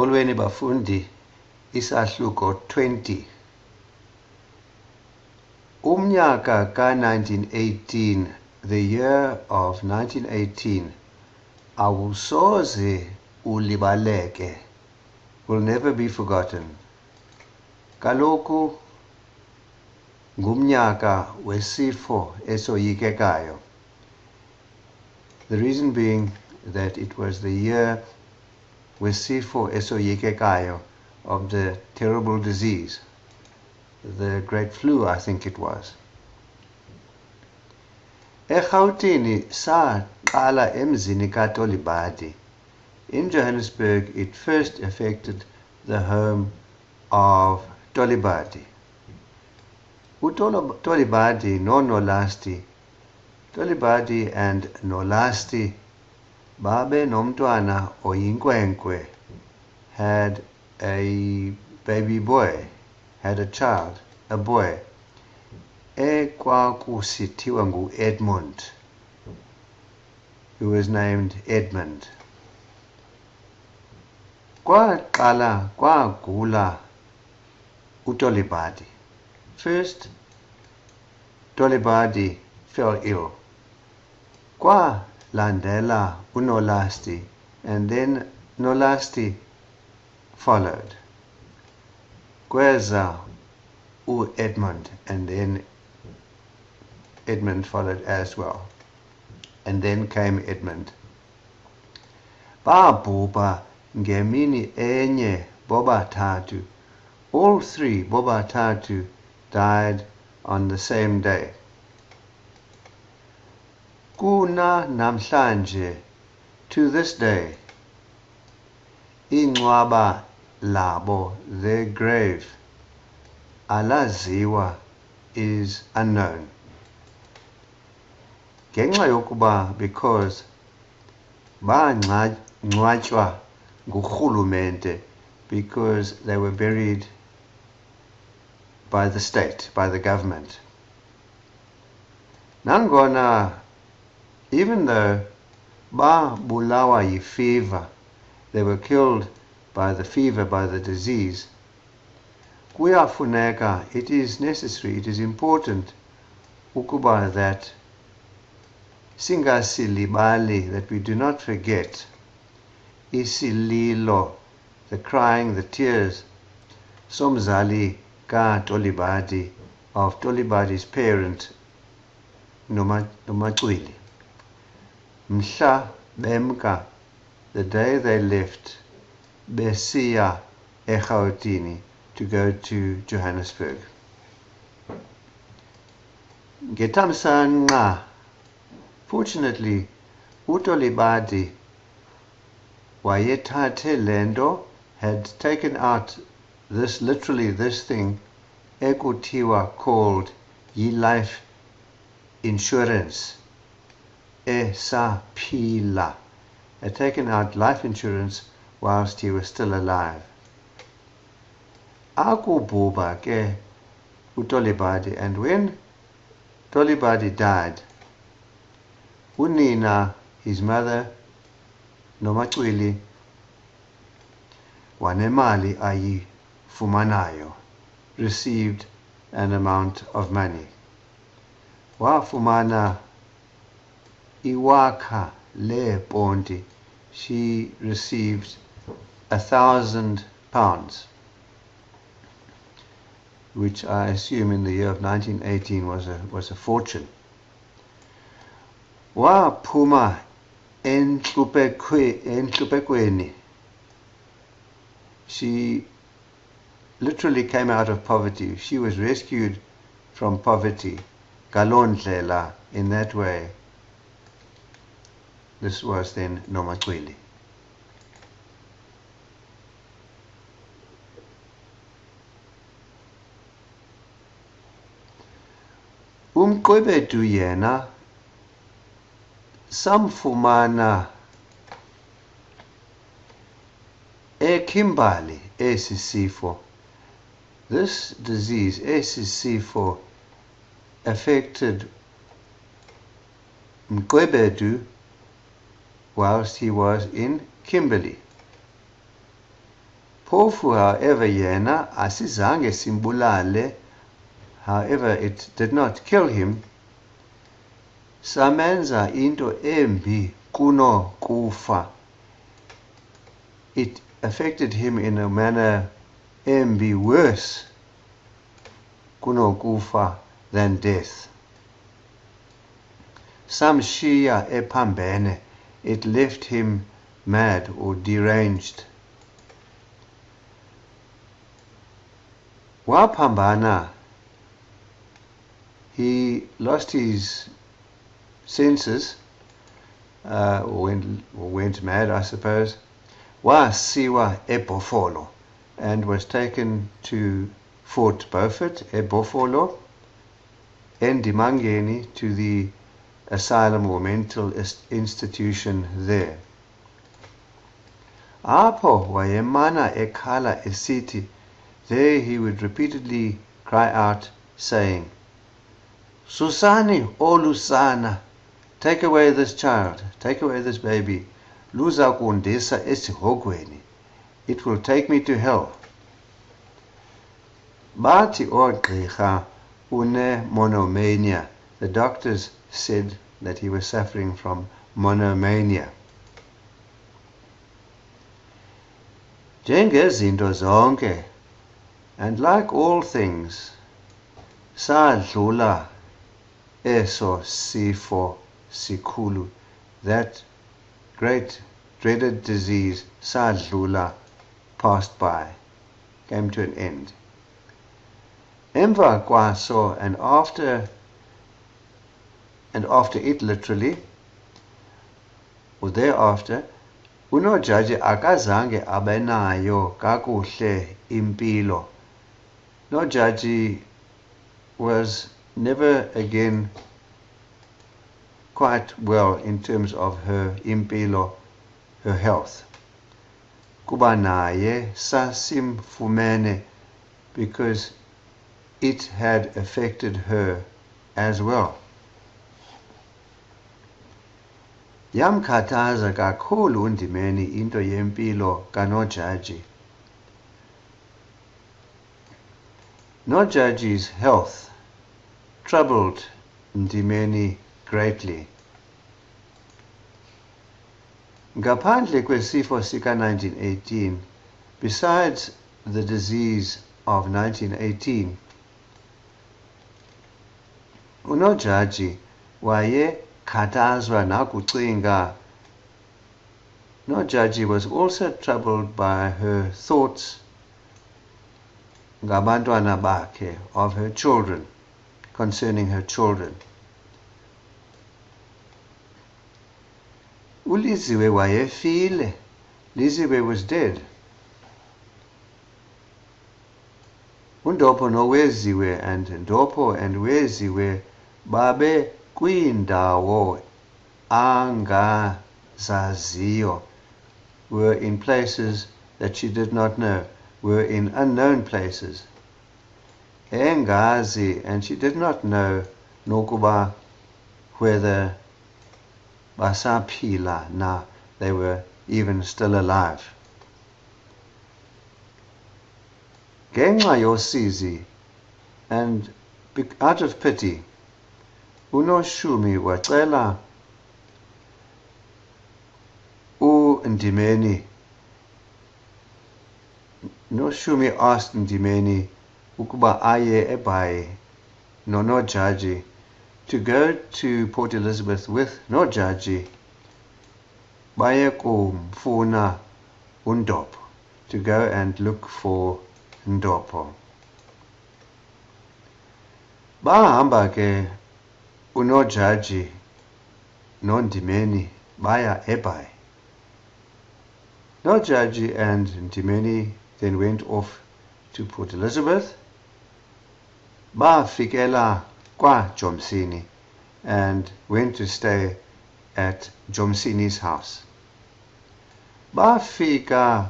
Molweni bafundi, isahluko 20. Umnyaka ka-1918, the year of 1918, awusoze ulibaleke, will never be forgotten. Kaloku ngumnyaka wesifo esoyikekayo. The reason being that it was the year wesifo esoyikekayo of the terrible disease, the great flu, I think it was. eRhawutini saqala emzini kaTolibadi. In Johannesburg, it first affected the home of Tolibadi. Tolibadi no Nolasti. Tolibadi and Nolasti babe nomntwana oyinkwenkwe, had a baby boy, had a child, a boy, ekwakusithiwa ngu-Edmund, who was named Edmund. Kwaqala kwagula uTolibadi. First, Tolibadi fell ill. Kwalandela uNolasti, and then Nolasti followed. Kweza u-Edmund, and then Edmund followed as well. And then came Edmund. Babhubha ngemini enye bobathathu. All three bobathathu died on the same day. Kuna namhlanje, to this day, ingcwaba labo, their grave, alaziwa, is unknown. Ngenxa yokuba, because bangcwatywa ngurhulumente, because they were buried by the state, by the government. Nangona, even though babulawa yi-fever, they were killed by the fever, by the disease, kuyafuneka, it is necessary, it is important ukuba that singasilibali, that we do not forget isililo, the crying, the tears, Umzali kaTolibadi, of Tolibadi's parent, Nojaji. Mhla bemka, the day they left besiya eRhawutini to go to Johannesburg. Ngethamsanqa, fortunately, uTolibadi wayethathe lento, had taken out this, literally this thing, ekuthiwa, called yi-life insurance, esaphila, had taken out life insurance whilst he was still alive. Akubhubha ke uTolibadi, and when Tolibadi died, unina, his mother, Nojaji, wanemali ayifumanayo, received an amount of money. Wafumana iwaka le ponti, she received £1,000, which I assume in the year of 1918 was a fortune. Waphuma enhlupekweni. She literally came out of poverty. She was rescued from poverty, galondlela, in that way. This was then Nojaji. Umqwebethu yena samfumana eKimberley esi sifo. This disease, esi sifo, affected whilst he was in Kimberley. Phofu, however, yena asizange simbulale, however it did not kill him, samenza into embi kuno kufa. It affected him in a manner embi, worse kuno kufa, than death. Samshiya ephambene, it left him mad or deranged. Waphambana, he lost his senses, or went mad, I suppose. Wasiwa eBhofolo, and was taken to Fort Beaufort, eBhofolo, eNdimangeni, to the asylum or mental institution there. Apho wayemana ekhala esithi, there he would repeatedly cry out, saying, Susani, O Lusana, take away this child, take away this baby. Luza kundisa esihogweni. It will take me to hell. Bathi ogqirha une monomania. The doctors said that he was suffering from monomania. Njengezinto zonke, and like all things, sadlula eso sifo sikhulu, that great dreaded disease, sadlula, passed by, came to an end. Emva kwaso, and after it literally, or thereafter, uNojaji akazange abenayo kakuhle impilo. Nojaji was never again quite well in terms of her impilo, her health. Kuba naye sasimfumene, because it had affected her as well. Yamkhathaza kakhulu uNdimeni into yempilo kaNojaji. Nojaji's health troubled Ndimeni greatly. Ngaphandle kwesifo sika 1918, besides the disease of 1918, uNojaji waye khathazwa nakucinga. Nojaji was also troubled by her thoughts ngabantwana bakhe, of her children, concerning her children. uLiziwe wayefile. Liziwe was dead. uNdopho noWeziwe, and Ndopho and Weziwe babe kwindawo angazaziyo, were in places that she did not know, were in unknown places. Engazi, and she did not know nokuba whether basaphila na, they were even still alive. Ngenxa yosizi, and out of pity, uNoshumi wacela uNdimeni. Noshumi asked Ndimeni ukuba aye eBhayi noNojaji, to go to Port Elizabeth with Nojaji, baye kumfuna uNdopho, to go and look for Ndopho. Bahamba ke uNojaji noNdimeni baya eBhayi. Nojaji and Ndimeni then went off to Port Elizabeth. Bafikela kwa Jomsini, and went to stay at Jomsini's house. Bafika,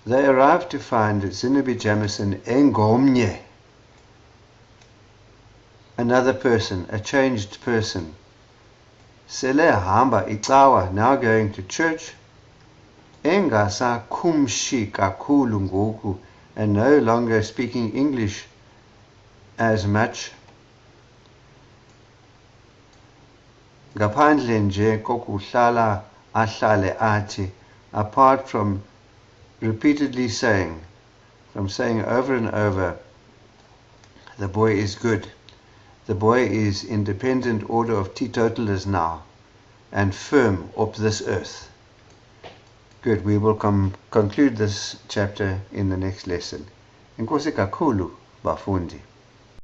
they arrived to find Zinubi Jamison engomnye, another person, a changed person. Sele hamba itawa, now going to church. engasakhumshi kakhulu ngoku, and no longer speaking English as much, ngaphandle nje kokuhlala ahlale athi, apart from repeatedly saying, over and over, the boy is good. The boy is independent order of teetotalers now, and firm up this earth. Good, we will conclude this chapter in the next lesson. Enkosi kakhulu, bafundi.